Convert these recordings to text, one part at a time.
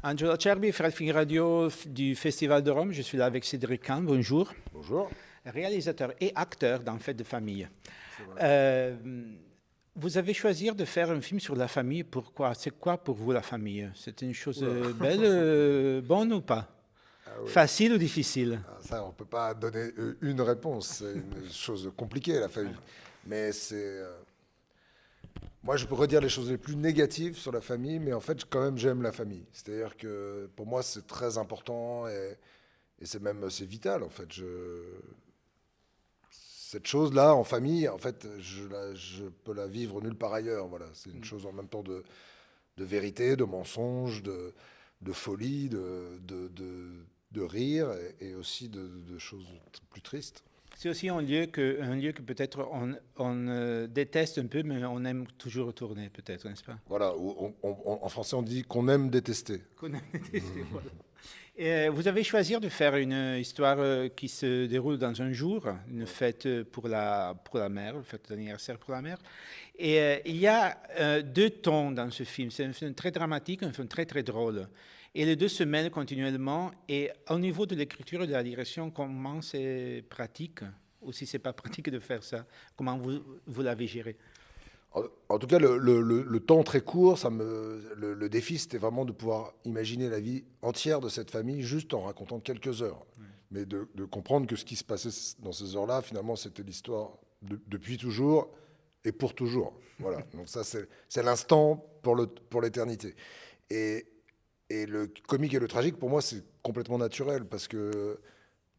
Angelo Acerbi, Fred Radio du Festival de Rome. Je suis là avec Cédric Kahn. Bonjour. Bonjour. Réalisateur et acteur dans Fête de famille. C'est vrai. Vous avez choisi de faire un film sur la famille. Pourquoi? C'est quoi pour vous la famille? C'est une chose belle, bonne ou pas? Ah oui. Facile ou difficile? Ça, on ne peut pas donner une réponse. C'est une chose compliquée, la famille. Mais c'est... Moi, je peux redire les choses les plus négatives sur la famille, mais en fait, quand même, j'aime la famille. C'est-à-dire que pour moi, c'est très important et c'est vital, en fait. Cette chose-là, en famille, en fait, je peux la vivre nulle part ailleurs. Voilà. C'est une chose en même temps de vérité, de mensonge, de folie, de rire et aussi de choses plus tristes. C'est aussi un lieu que peut-être on déteste un peu, mais on aime toujours retourner, peut-être, n'est-ce pas? Voilà, en français on dit qu'on aime détester. Qu'on aime détester, voilà. Et vous avez choisi de faire une histoire qui se déroule dans un jour, une fête pour la mère, une fête d'anniversaire pour la mère. Et il y a deux tons dans ce film. C'est un film très dramatique, un film très, très drôle. Et les deux se mêlent continuellement. Et au niveau de l'écriture et de la direction, comment c'est pratique, ou si ce n'est pas pratique de faire ça, comment vous l'avez géré? En tout cas, le temps très court, le défi, c'était vraiment de pouvoir imaginer la vie entière de cette famille juste en racontant quelques heures. Mais de comprendre que ce qui se passait dans ces heures-là, finalement, c'était l'histoire depuis toujours et pour toujours. Voilà. Donc ça, c'est l'instant pour l'éternité. Et le comique et le tragique, pour moi, c'est complètement naturel parce que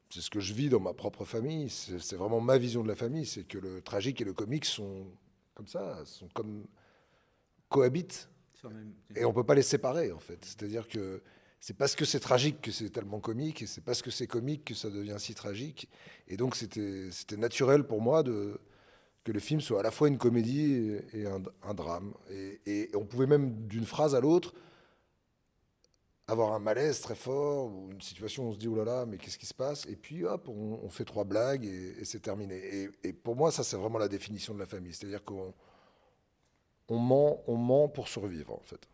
c'est ce que je vis dans ma propre famille. C'est vraiment ma vision de la famille. C'est que le tragique et le comique sont comme ça, cohabitent. Et on ne peut pas les séparer, en fait. C'est-à-dire que c'est parce que c'est tragique que c'est tellement comique, et c'est parce que c'est comique que ça devient si tragique. Et donc, c'était naturel pour moi que le film soit à la fois une comédie et un drame. Et on pouvait même, d'une phrase à l'autre, avoir un malaise très fort, ou une situation où on se dit, oh là là, mais qu'est-ce qui se passe? Et puis, hop, on fait trois blagues et c'est terminé. Et pour moi, ça, c'est vraiment la définition de la famille. C'est-à-dire qu'on ment pour survivre, en fait.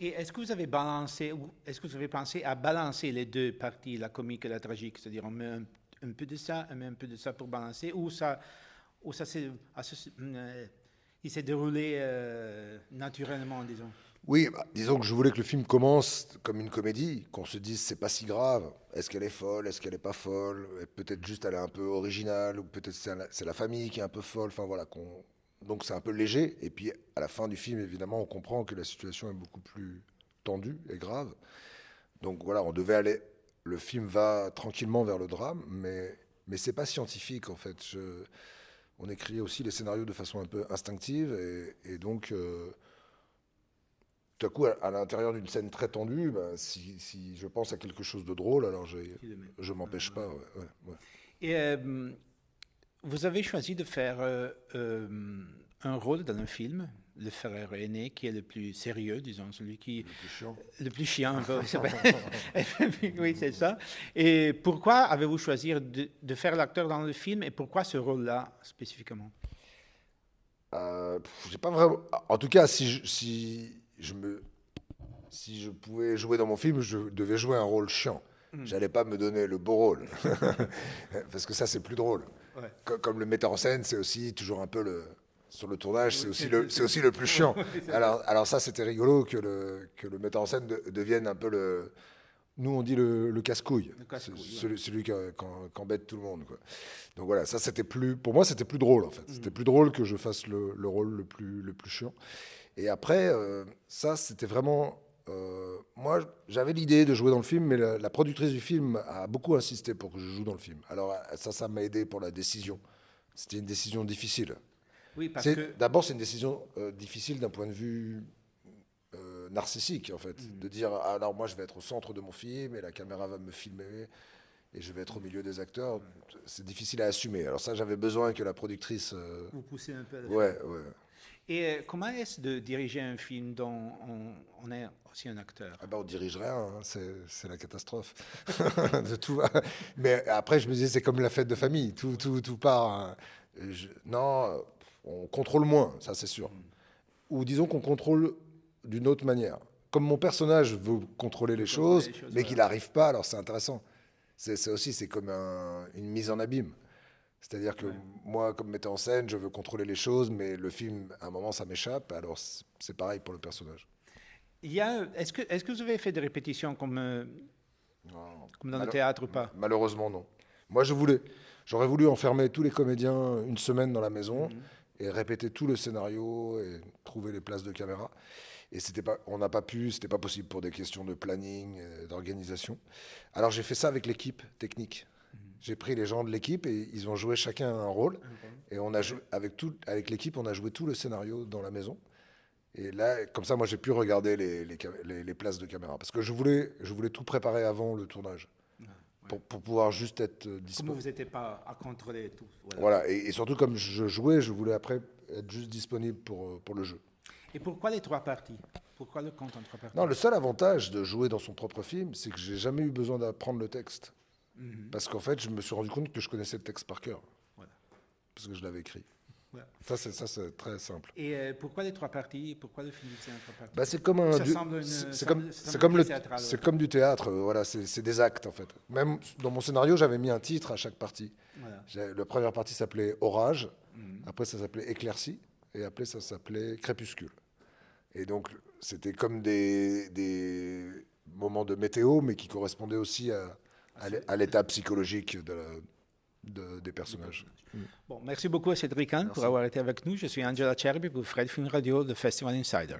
Et est-ce que vous avez balancé, ou est-ce que vous avez pensé à balancer les deux parties, la comique et la tragique? C'est-à-dire, on met un peu de ça, on met un peu de ça pour balancer, ou ça il s'est déroulé naturellement, disons? Oui, disons que je voulais que le film commence comme une comédie, qu'on se dise c'est pas si grave. Est-ce qu'elle est folle? Est-ce qu'elle est pas folle? Peut-être juste elle est un peu originale, ou peut-être c'est la famille qui est un peu folle. Enfin voilà, donc c'est un peu léger. Et puis à la fin du film, évidemment, on comprend que la situation est beaucoup plus tendue et grave. Donc voilà, on devait aller. Le film va tranquillement vers le drame, mais c'est pas scientifique en fait. On écrit aussi les scénarios de façon un peu instinctive et donc. Tout à coup, à l'intérieur d'une scène très tendue, ben, si je pense à quelque chose de drôle, alors je m'empêche pas. Ouais. Et vous avez choisi de faire un rôle dans un film, le frère aîné, qui est le plus sérieux, disons, celui qui... Le plus chiant. Le plus chiant, oui, c'est ça. Et pourquoi avez-vous choisi de faire l'acteur dans le film, et pourquoi ce rôle-là, spécifiquement? J'ai pas vraiment... En tout cas, si je pouvais jouer dans mon film, je devais jouer un rôle chiant. J'allais pas me donner le beau rôle. Parce que ça, c'est plus drôle. Ouais. Comme le metteur en scène, c'est aussi toujours un peu sur le tournage, c'est aussi le plus chiant. Alors ça, c'était rigolo que le metteur en scène devienne un peu nous, on dit le casse-couille. Celui qui embête tout le monde, quoi. Donc voilà, ça, pour moi, c'était plus drôle, en fait. C'était plus drôle que je fasse le rôle le plus chiant. Et après, ça, c'était vraiment... moi, j'avais l'idée de jouer dans le film, mais la productrice du film a beaucoup insisté pour que je joue dans le film. Alors ça m'a aidé pour la décision. C'était une décision difficile. Oui, parce que... D'abord, c'est une décision difficile d'un point de vue narcissique, en fait. De dire, ah, alors moi, je vais être au centre de mon film, et la caméra va me filmer, et je vais être au milieu des acteurs. C'est difficile à assumer. Alors ça, j'avais besoin que la productrice... Vous poussez un peu à la ouais. Et comment est-ce de diriger un film dont on est aussi un acteur? Ah ben, on dirige rien, hein, c'est la catastrophe. De tout. Mais après, je me disais, c'est comme la fête de famille, tout part. Hein. Non, on contrôle moins, ça c'est sûr. Ou disons qu'on contrôle d'une autre manière. comme mon personnage veut contrôler les choses, mais voilà. qu'il n'arrive pas, alors c'est intéressant. C'est comme une mise en abîme. C'est-à-dire que moi, comme metteur en scène, je veux contrôler les choses, mais le film, à un moment, ça m'échappe. Alors c'est pareil pour le personnage. Est-ce que vous avez fait des répétitions comme dans le théâtre ou pas? Malheureusement, non. Moi, j'aurais voulu enfermer tous les comédiens une semaine dans la maison et répéter tout le scénario et trouver les places de caméra. Et on n'a pas pu, c'était pas possible pour des questions de planning, d'organisation. Alors j'ai fait ça avec l'équipe technique. J'ai pris les gens de l'équipe et ils ont joué chacun un rôle. Et on a joué, avec l'équipe, on a joué tout le scénario dans la maison. Et là, comme ça, moi, j'ai pu regarder les places de caméra. Parce que je voulais tout préparer avant le tournage. Pour pouvoir juste être disponible. Comme vous n'étiez pas à contrôler tout. Voilà. Et surtout, comme je jouais, je voulais après être juste disponible pour le jeu. Et pourquoi les 3 parties? Pourquoi le conte en 3 parties? Non, le seul avantage de jouer dans son propre film, c'est que j'ai jamais eu besoin d'apprendre le texte. Parce qu'en fait, je me suis rendu compte que je connaissais le texte par cœur. Voilà. Parce que je l'avais écrit. Voilà. Ça, c'est très simple. Et pourquoi les 3 parties? Pourquoi le film c'est en 3 parties? Bah, c'est comme un. C'est comme du théâtre. Voilà, c'est des actes en fait. Même dans mon scénario, j'avais mis un titre à chaque partie. Voilà. La première partie s'appelait Orage. Après, ça s'appelait Éclaircie. Et après, ça s'appelait Crépuscule. Et donc, c'était comme des moments de météo, mais qui correspondaient aussi à l'état psychologique des personnages. Bon, merci beaucoup à Cédric Kahn pour avoir été avec nous. Je suis Angela Cherby pour Fred Film Radio, le Festival Insider.